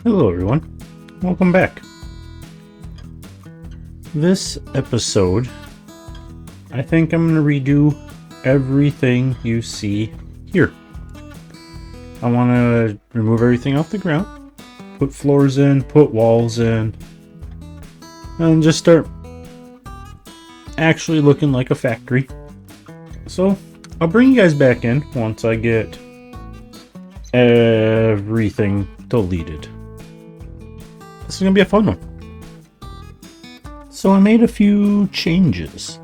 Hello everyone, welcome back. This episode, I think I'm going to redo everything you see here. I want to remove everything off the ground, put floors in, put walls in, and just start actually looking like a factory. So I'll bring you guys back in once I get everything deleted. This is going to be a fun one. So I made a few changes.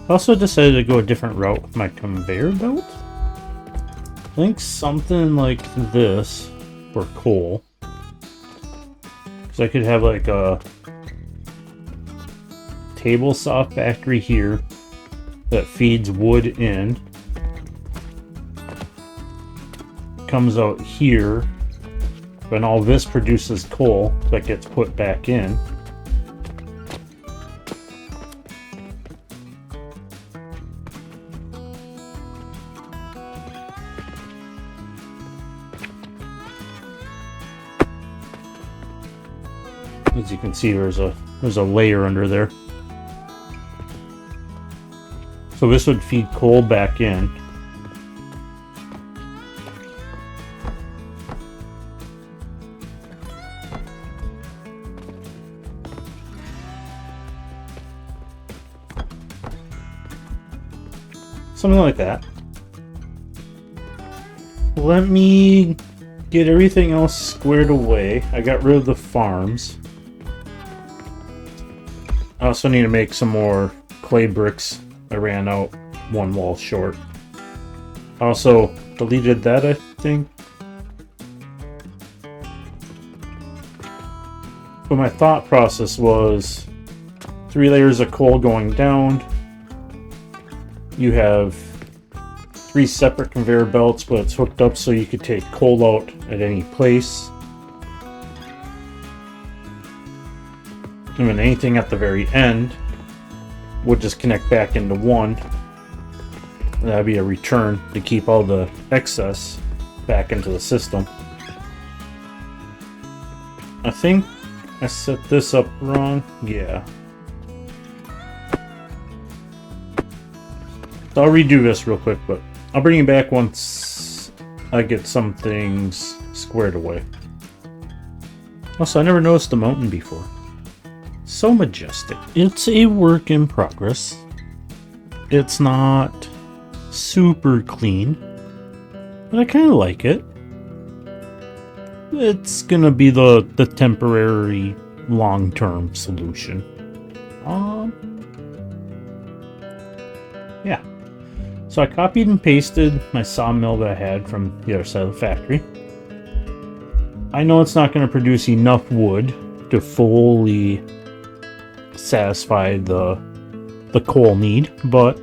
I also decided to go a different route with my conveyor belt. I think something like this for coal. Because I could have like a table saw factory here that feeds wood in. Comes out here, and all this produces coal that gets put back in. As you can see, there's a layer under there. So this would feed coal back in. Something like that. Let me get everything else squared away. I got rid of the farms. I also need to make some more clay bricks. I ran out one wall short. I also deleted that, I think. But my thought process was 3 layers of coal going down. You have 3 separate conveyor belts, but it's hooked up so you could take coal out at any place. And then anything at the very end would just connect back into one. And that'd be a return to keep all the excess back into the system. I think I set this up wrong. Yeah. So I'll redo this real quick, but I'll bring you back once I get some things squared away. Also, I never noticed the mountain before. So majestic. It's a work in progress. It's not super clean, but I kind of like it. It's gonna be the temporary long-term solution. Yeah. So I copied and pasted my sawmill that I had from the other side of the factory. I know it's not going to produce enough wood to fully satisfy the coal need, but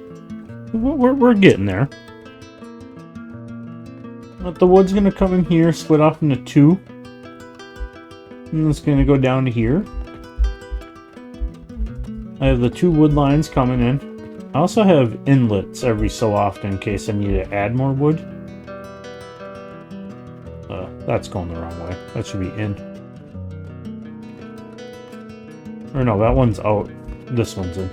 we're getting there. But the wood's going to come in here, split off into 2. And it's going to go down to here. I have the 2 wood lines coming in. I also have inlets every so often in case I need to add more wood. That's going the wrong way. That should be in. Or no, that one's out. This one's in.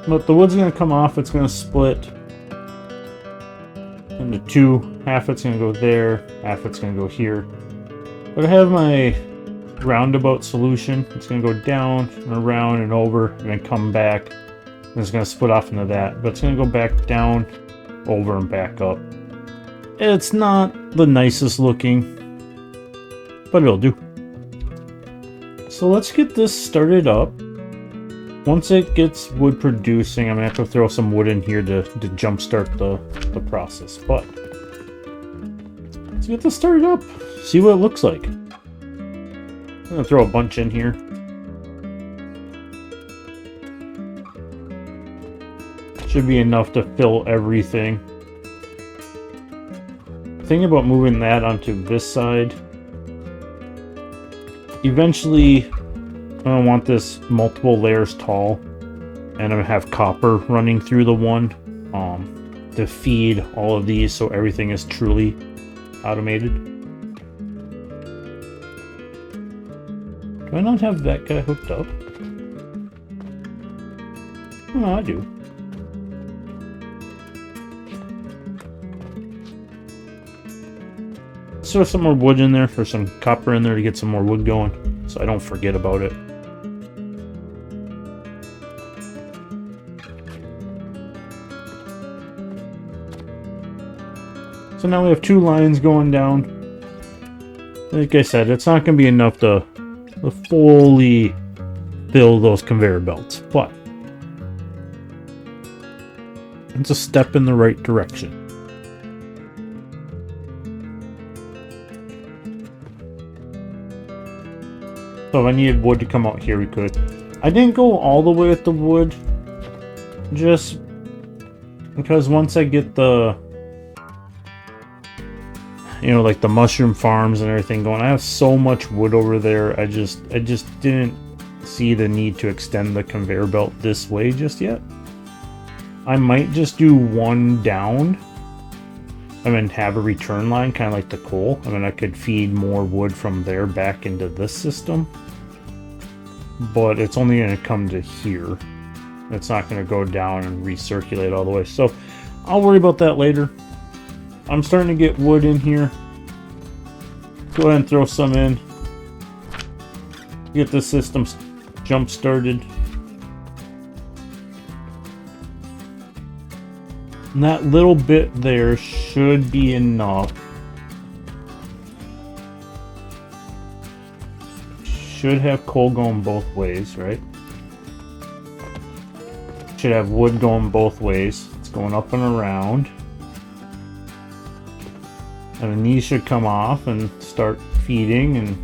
But the wood's going to come off. It's going to split into 2. Half it's going to go there. Half it's going to go here. But I have my roundabout solution. It's going to go down and around and over and then come back, and it's going to split off into that, but it's going to go back down, over, and back up. It's not the nicest looking, but it'll do. So let's get this started up. Once it gets wood producing, I'm going to have to throw some wood in here to jumpstart the process, but let's get this started up, see what it looks like. I'm going to throw a bunch in here. Should be enough to fill everything. Thinking about moving that onto this side. Eventually, I want this multiple layers tall, and I'm going to have copper running through the one. to feed all of these so everything is truly automated. Do I not have that guy hooked up? Oh, I do. Let's throw some more wood in there, or some copper in there to get some more wood going, so I don't forget about it. So now we have 2 lines going down. Like I said, it's not going to be enough to fully fill those conveyor belts, but it's a step in the right direction. So if I needed wood to come out here, we could. I didn't go all the way with the wood, just because once I get the, you know, like the mushroom farms and everything going, I have so much wood over there. I just didn't see the need to extend the conveyor belt this way just yet. I might just do one down. I mean, have a return line, kind of like the coal. I mean, I could feed more wood from there back into this system, but it's only going to come to here. It's not going to go down and recirculate all the way. So I'll worry about that later. I'm starting to get wood in here. Go ahead and throw some in. Get the system jump started. And that little bit there should be enough. Should have coal going both ways, right? Should have wood going both ways. It's going up and around. And then these should come off and start feeding, and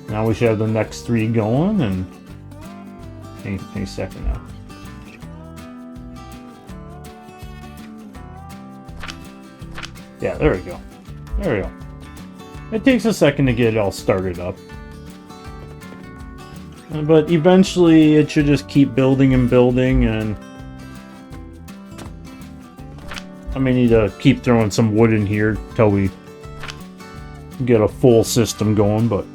now we should have the next 3 going, and any second now. Yeah, there we go. There we go. It takes a second to get it all started up. But eventually it should just keep building and building, and I may need to keep throwing some wood in here until we get a full system going, but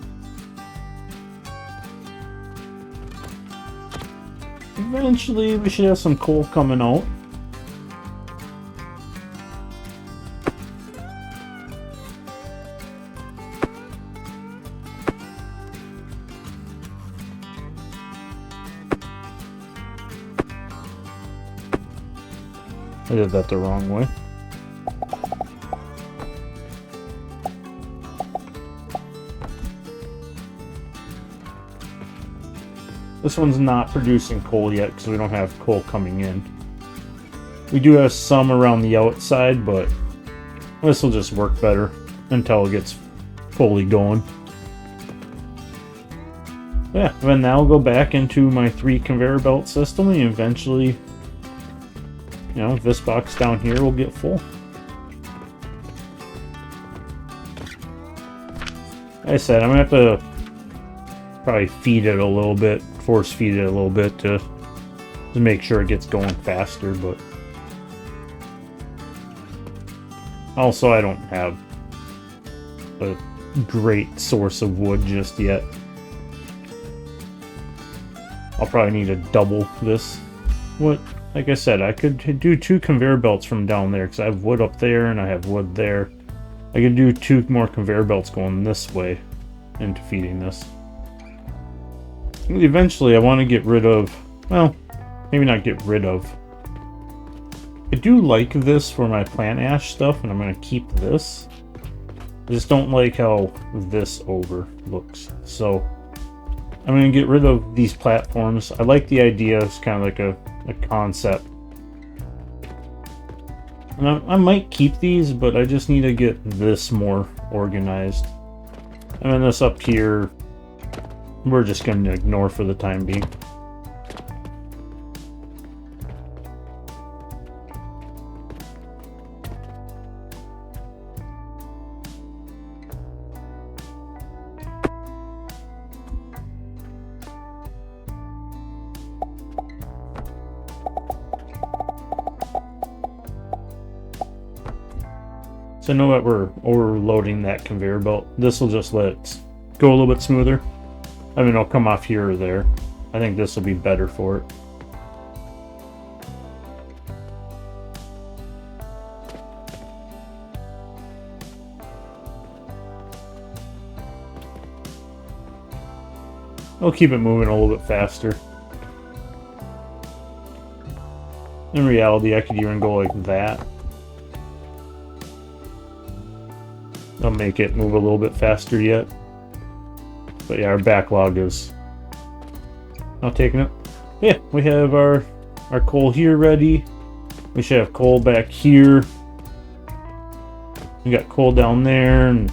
eventually we should have some coal coming out. I did that the wrong way. This one's not producing coal yet because we don't have coal coming in. We do have some around the outside, but this will just work better until it gets fully going. Yeah, and now I'll go back into my 3 conveyor belt system, and eventually, you know, this box down here will get full. Like I said, I'm gonna have to probably feed it a little bit, force feed it a little bit to make sure it gets going faster, but also I don't have a great source of wood just yet. I'll probably need to double this. Like I said, I could do 2 conveyor belts from down there because I have wood up there and I have wood there. I could do 2 more conveyor belts going this way into feeding this. Eventually I want to get rid of, well, maybe not get rid of. I do like this for my plant ash stuff, and I'm going to keep this. I just don't like how this over looks. So I'm going to get rid of these platforms. I like the idea. It's kind of like a concept. And I might keep these, but I just need to get this more organized. And then this up here, we're just going to ignore for the time being. So I know that we're overloading that conveyor belt. This will just let it go a little bit smoother. I mean, it'll come off here or there. I think this will be better for it. I'll keep it moving a little bit faster. In reality, I could even go like that. I'll make it move a little bit faster yet. But yeah, our backlog is not taking it. Yeah, we have our coal here ready. We should have coal back here. We got coal down there, and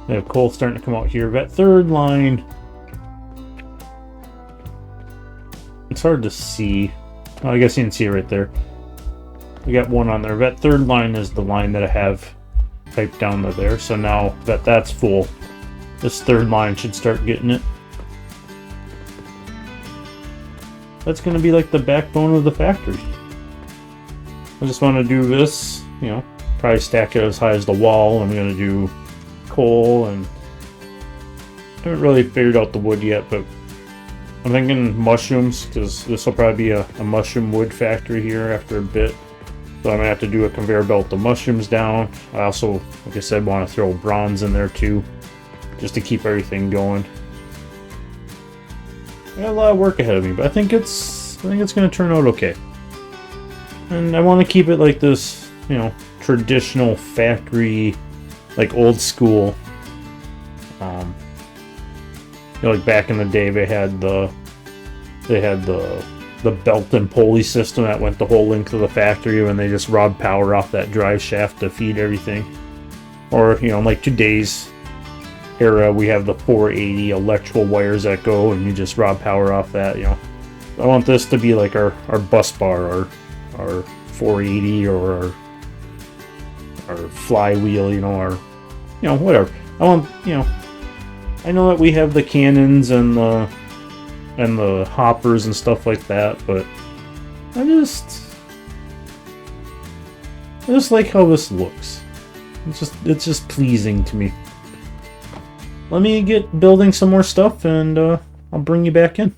we have coal starting to come out here. That third line, it's hard to see. Oh, I guess you can see it right there. We got one on there. That third line is the line that I have piped down to there. So now that that's full, this third line should start getting it. That's going to be like the backbone of the factory. I just want to do this, you know, probably stack it as high as the wall. I'm going to do coal, and I haven't really figured out the wood yet, but I'm thinking mushrooms, because this will probably be a mushroom wood factory here after a bit. So I'm going to have to do a conveyor belt of mushrooms down. I also, like I said, want to throw bronze in there too, just to keep everything going. I got a lot of work ahead of me, but I think it's going to turn out okay. And I want to keep it like this, you know, traditional factory, like old school. You know, like back in the day, they had the belt and pulley system that went the whole length of the factory, when they just robbed power off that drive shaft to feed everything. Or, you know, like today's era, we have the 480 electrical wires that go, and you just rob power off that. You know, I want this to be like our bus bar, our 480, or our flywheel. You know, our, you know, whatever. I want, you know, I know that we have the cannons and the hoppers and stuff like that, but I just like how this looks. It's just pleasing to me. Let me get building some more stuff, and I'll bring you back in.